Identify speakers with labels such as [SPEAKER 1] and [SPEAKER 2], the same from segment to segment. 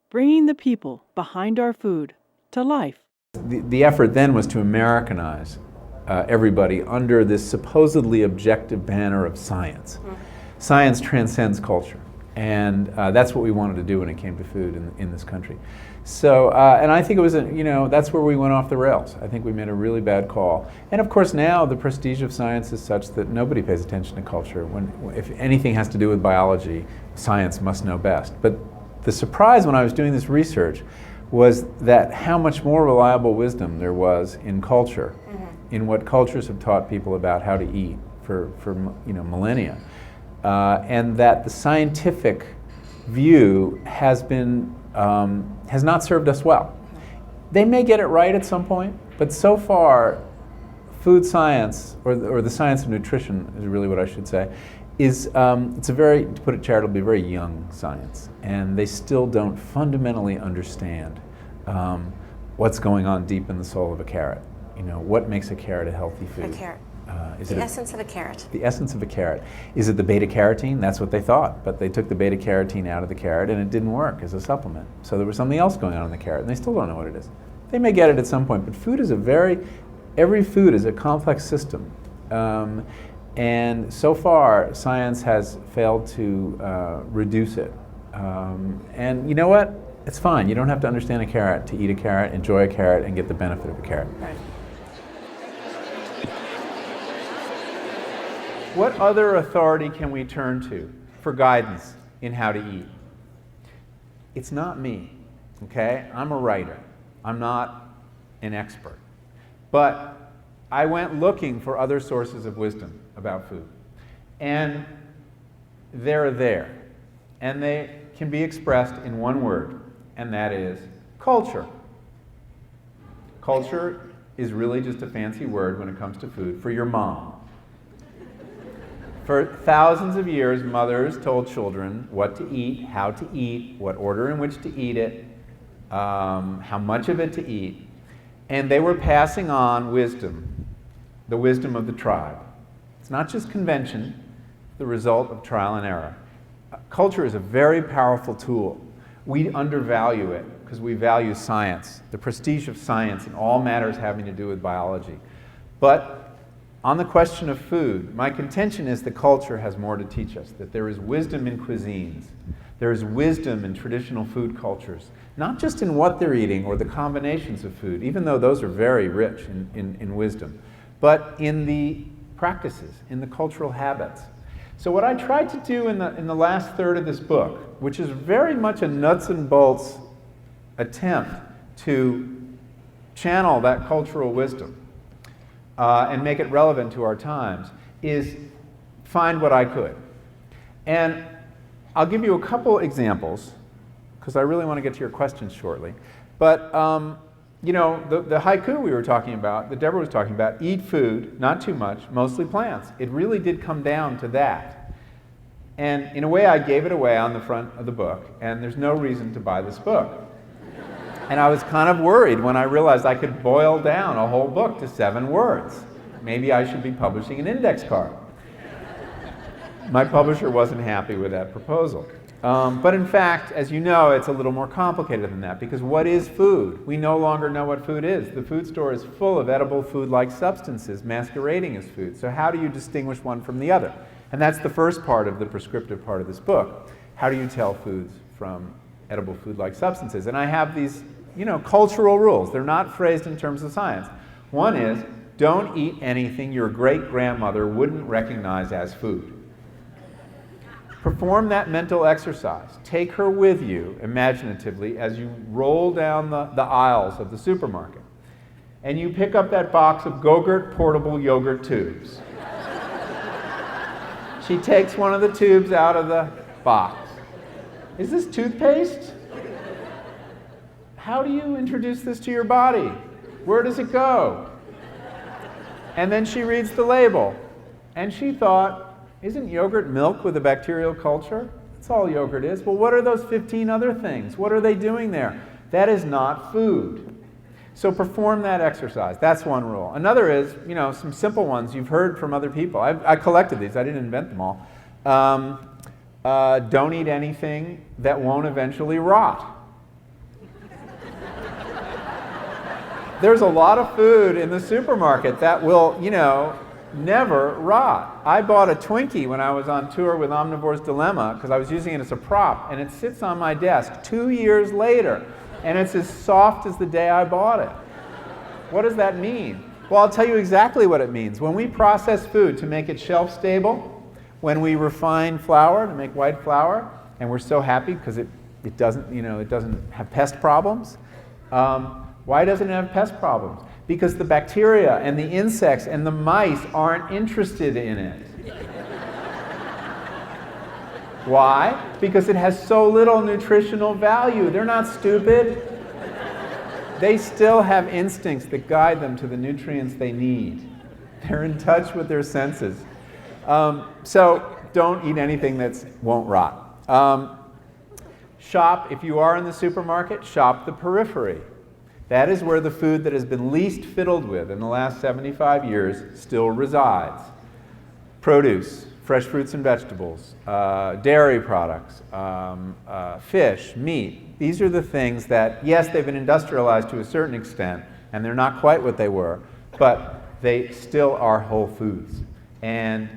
[SPEAKER 1] bringing the people behind our food to life.
[SPEAKER 2] The effort then was to Americanize everybody under this supposedly objective banner of science. Science transcends culture, and that's what we wanted to do when it came to food in this country. So, and I think it was, that's where we went off the rails. I think we made a really bad call. And of course now the prestige of science is such that nobody pays attention to culture. If anything has to do with biology, science must know best. But the surprise when I was doing this research was that how much more reliable wisdom there was in culture, in what cultures have taught people about how to eat for millennia, and that the scientific view has not served us well. They may get it right at some point, but so far, food science, or the science of nutrition is really what I should say, it's a very, to put it charitably, very young science, and they still don't fundamentally understand what's going on deep in the soul of a carrot. What makes a carrot a healthy food?
[SPEAKER 3] A carrot.
[SPEAKER 2] Is
[SPEAKER 3] the
[SPEAKER 2] it
[SPEAKER 3] essence of a carrot.
[SPEAKER 2] The essence of a carrot. Is it the beta-carotene? That's what they thought, but they took the beta-carotene out of the carrot and it didn't work as a supplement. So there was something else going on in the carrot, and they still don't know what it is. They may get it at some point, but food is every food is a complex system. And so far, science has failed to reduce it. And you know what? It's fine. You don't have to understand a carrot to eat a carrot, enjoy a carrot, and get the benefit of a carrot.
[SPEAKER 3] Right.
[SPEAKER 2] What other authority can we turn to for guidance in how to eat? It's not me, okay? I'm a writer. I'm not an expert. But I went looking for other sources of wisdom about food. And they're there. And they can be expressed in one word, and that is culture. Culture is really just a fancy word when it comes to food for your mom. For thousands of years, mothers told children what to eat, how to eat, what order in which to eat it, how much of it to eat. And they were passing on wisdom, the wisdom of the tribe. It's not just convention, the result of trial and error. Culture is a very powerful tool. We undervalue it because we value science, the prestige of science in all matters having to do with biology. But on the question of food, my contention is that culture has more to teach us, that there is wisdom in cuisines. There is wisdom in traditional food cultures, not just in what they're eating or the combinations of food, even though those are very rich in wisdom, but in the practices, in the cultural habits. So what I tried to do in the last third of this book, which is very much a nuts and bolts attempt to channel that cultural wisdom, and make it relevant to our times, is find what I could. And I'll give you a couple examples, because I really want to get to your questions shortly. But, the haiku we were talking about, that Deborah was talking about, eat food, not too much, mostly plants. It really did come down to that. And in a way, I gave it away on the front of the book, and there's no reason to buy this book. And I was kind of worried when I realized I could boil down a whole book to 7 words. Maybe I should be publishing an index card. My publisher wasn't happy with that proposal. But in fact, as you know, it's a little more complicated than that, because what is food? We no longer know what food is. The food store is full of edible food-like substances masquerading as food. So how do you distinguish one from the other? And that's the first part of the prescriptive part of this book. How do you tell foods from edible food-like substances? And I have these cultural rules. They're not phrased in terms of science. One is, don't eat anything your great-grandmother wouldn't recognize as food. Perform that mental exercise. Take her with you, imaginatively, as you roll down the aisles of the supermarket. And you pick up that box of Go-Gurt portable yogurt tubes. She takes one of the tubes out of the box. Is this toothpaste? How do you introduce this to your body? Where does it go? And then she reads the label. And she thought, isn't yogurt milk with a bacterial culture? That's all yogurt is. Well, what are those 15 other things? What are they doing there? That is not food. So perform that exercise. That's one rule. Another is, some simple ones you've heard from other people. I collected these. I didn't invent them all. Don't eat anything that won't eventually rot. There's a lot of food in the supermarket that will, never rot. I bought a Twinkie when I was on tour with Omnivore's Dilemma because I was using it as a prop, and it sits on my desk 2 years later, and it's as soft as the day I bought it. What does that mean? Well, I'll tell you exactly what it means. When we process food to make it shelf stable, when we refine flour to make white flour, and we're so happy because it doesn't have pest problems. Why doesn't it have pest problems? Because the bacteria and the insects and the mice aren't interested in it. Why? Because it has so little nutritional value. They're not stupid. They still have instincts that guide them to the nutrients they need. They're in touch with their senses. So don't eat anything that won't rot. Shop, if you are in the supermarket, shop the periphery. That is where the food that has been least fiddled with in the last 75 years still resides. Produce, fresh fruits and vegetables, dairy products, fish, meat. These are the things that, yes, they've been industrialized to a certain extent, and they're not quite what they were, but they still are whole foods. And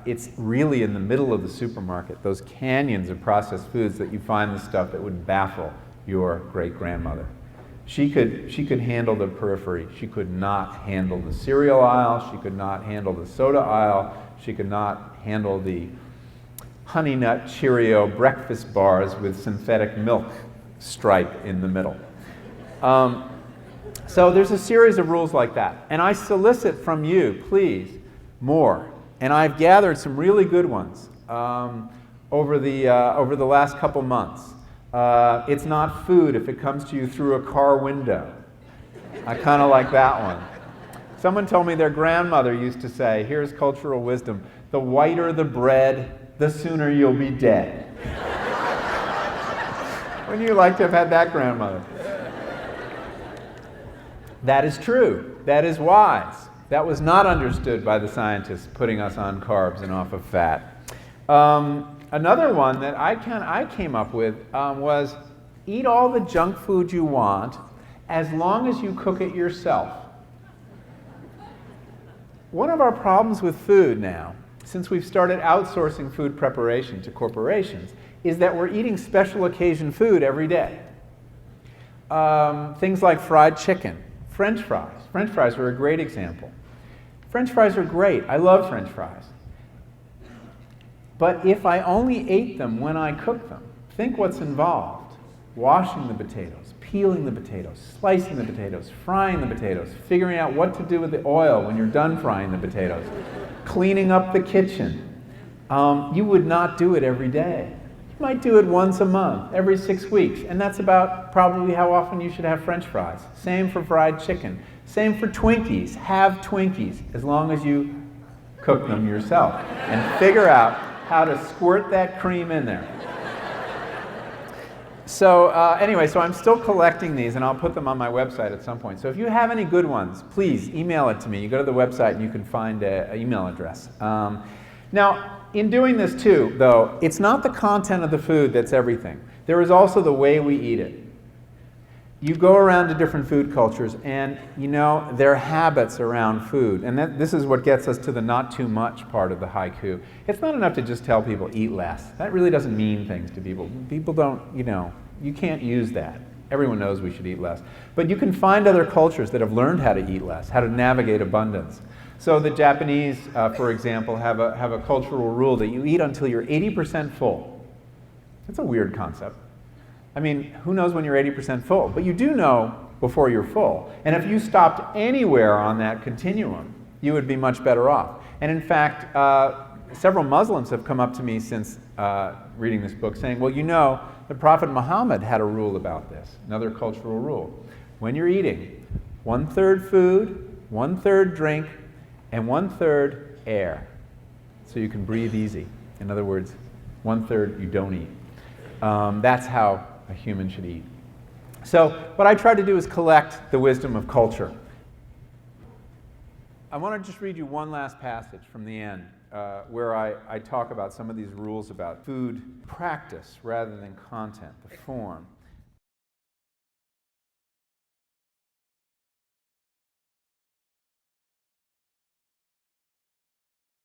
[SPEAKER 2] it's really in the middle of the supermarket, those canyons of processed foods, that you find the stuff that would baffle your great-grandmother. She could handle the periphery. She could not handle the cereal aisle. She could not handle the soda aisle. She could not handle the Honey Nut Cheerio breakfast bars with synthetic milk stripe in the middle. So there's a series of rules like that. And I solicit from you, please, more. And I've gathered some really good ones over the last couple months. It's not food if it comes to you through a car window. I kind of like that one. Someone told me their grandmother used to say, here's cultural wisdom, the whiter the bread, the sooner you'll be dead. Wouldn't you like to have had that grandmother? That is true. That is wise. That was not understood by the scientists putting us on carbs and off of fat. Another one that I came up with was eat all the junk food you want as long as you cook it yourself. One of our problems with food now, since we've started outsourcing food preparation to corporations, is that we're eating special occasion food every day. Things like fried chicken, French fries. French fries are a great example. French fries are great. I love French fries. But if I only ate them when I cook them, think what's involved. Washing the potatoes, peeling the potatoes, slicing the potatoes, frying the potatoes, figuring out what to do with the oil when you're done frying the potatoes, cleaning up the kitchen. You would not do it every day. You might do it once a month, every 6 weeks, and that's about probably how often you should have French fries. Same for fried chicken. Same for Twinkies. Have Twinkies as long as you cook them yourself and figure out how to squirt that cream in there. So anyway, so I'm still collecting these, and I'll put them on my website at some point. So if you have any good ones, please email it to me. You go to the website and you can find an email address. Now, in doing this too, though, it's not the content of the food that's everything. There is also the way we eat it. You go around to different food cultures, and their habits around food. And this is what gets us to the not too much part of the haiku. It's not enough to just tell people eat less. That really doesn't mean things to people. People don't, you can't use that. Everyone knows we should eat less. But you can find other cultures that have learned how to eat less, how to navigate abundance. So the Japanese, for example, have a cultural rule that you eat until you're 80% full. That's a weird concept. I mean, who knows when you're 80% full? But you do know before you're full. And if you stopped anywhere on that continuum, you would be much better off. And in fact, several Muslims have come up to me since reading this book saying, well, the Prophet Muhammad had a rule about this, another cultural rule. When you're eating, 1/3 food, 1/3 drink, and 1/3 air, so you can breathe easy. In other words, 1/3 you don't eat. That's how a human should eat. So what I try to do is collect the wisdom of culture. I want to just read you one last passage from the end where I talk about some of these rules about food practice rather than content, the form.